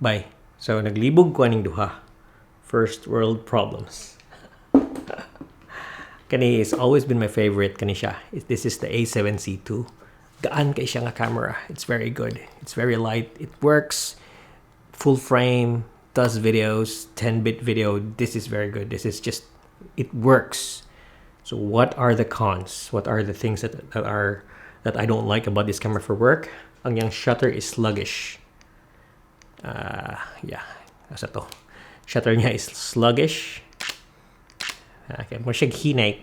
Bye. So naglibog ko aning duha. First world problems. Kani has always been my favorite kani siya. This is the A7C2. Gaan kay siya nga camera. It's very good. It's very light. It works. Full frame. Does videos. 10-bit video. This is very good. This is just, it works. So what are the cons? What are the things that I don't like about this camera for work? Ang yang shutter is sluggish. Yeah. Asa to? Shutter niya is sluggish. Okay, mo siya hinay.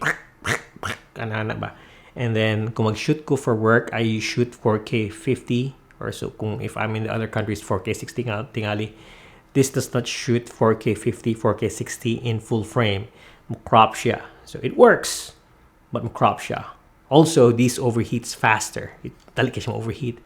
Ano ba? And then, kung mag-shoot ko for work, I shoot 4K 50 or so. Kung if I'm in the other countries, 4K 60 tingali. This does not shoot 4K 50, 4K 60 in full frame. Crop siya. So it works, but crop siya. Also, this overheats faster. Dali ka siyang overheat.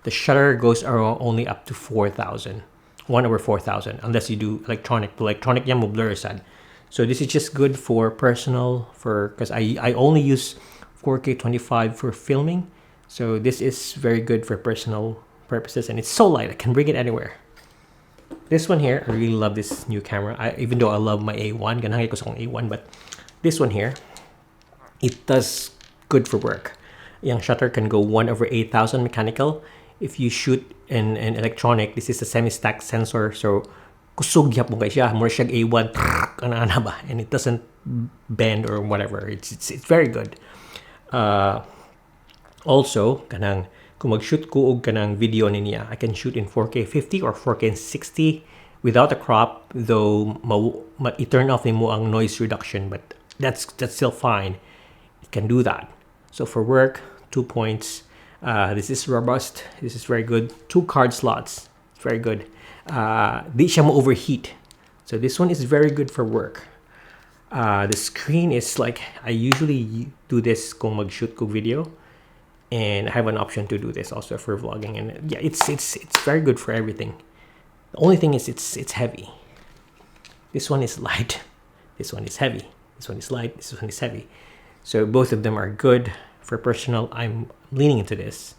The shutter goes around only up to 4,000. 1/4,000. Unless you do electronic. Electronic yan mo blur sad. So this is just good for personal, because I only use 4K 25 for filming. So this is very good for personal purposes, and it's so light. I can bring it anywhere. This one here, I really love this new camera. Even though I love my A1, ganahay ko sa akong A1, but this one here, it does good for work. Yung shutter can go 1/8,000 mechanical. If you shoot in electronic, this is a semi-stacked sensor, so kusog yapon kay siya. More siya A1, ana ba, and it doesn't bend or whatever. It's very good. Also, kanang kung mag-shoot ko og kanang video niya, I can shoot in 4K 50 or 4K 60 without a crop, though i-turn off mo ang noise reduction, but that's still fine. It can do that. So for work, 2 points. This is robust. This is very good. 2 card slots. It's very good. Di siya mo overheat. So this one is very good for work. The screen is like, I usually do this kung mag-shoot ko video. And I have an option to do this also for vlogging. And yeah, it's very good for everything. The only thing is it's heavy. This one is light. This one is heavy. This one is light. This one is heavy. So both of them are good. For personal, I'm leaning into this.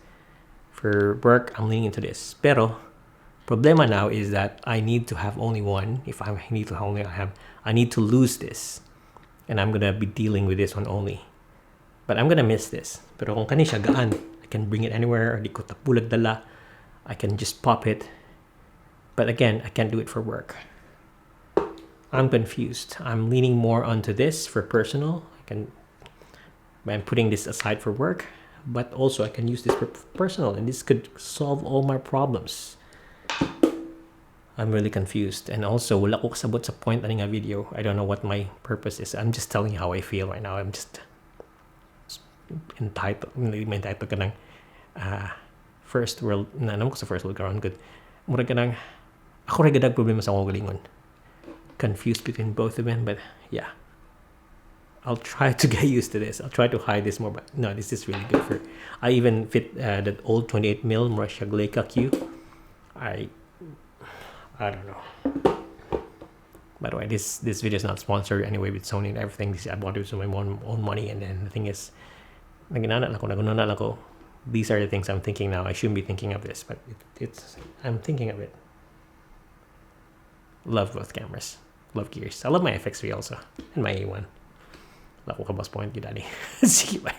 For work, I'm leaning into this. Pero problema now is that I need to have only one. If I need to only have, I need to lose this, and I'm gonna be dealing with this one only. But I'm gonna miss this. Pero kung kani siya gaan, I can bring it anywhere. Di ko tapulag dala. I can just pop it. But again, I can't do it for work. I'm confused. I'm leaning more onto this for personal. I'm putting this aside for work, but also I can use this for personal, and this could solve all my problems. I'm really confused, and also wala ko kasabot sa point ani nga video. I don't know what my purpose is. I'm just telling you how I feel right now. I'm just entitled ka ng first world, naman ko sa first world karon good. Mura ka ng, ako rin gadag problema sa akong galingon. Confused between both of them, but yeah. I'll try to get used to this. I'll try to hide this more, but no, this is really good for. I even fit that old 28mm Russia Leica Q. I don't know. By the way, this video is not sponsored anyway with Sony and everything. I bought it with my own money, and then the thing is, these are the things I'm thinking now. I shouldn't be thinking of this, but I'm thinking of it. Love both cameras. Love gears. I love my FX3 also, and my A1. Love ko ka boss point, you daddy. See you, bye.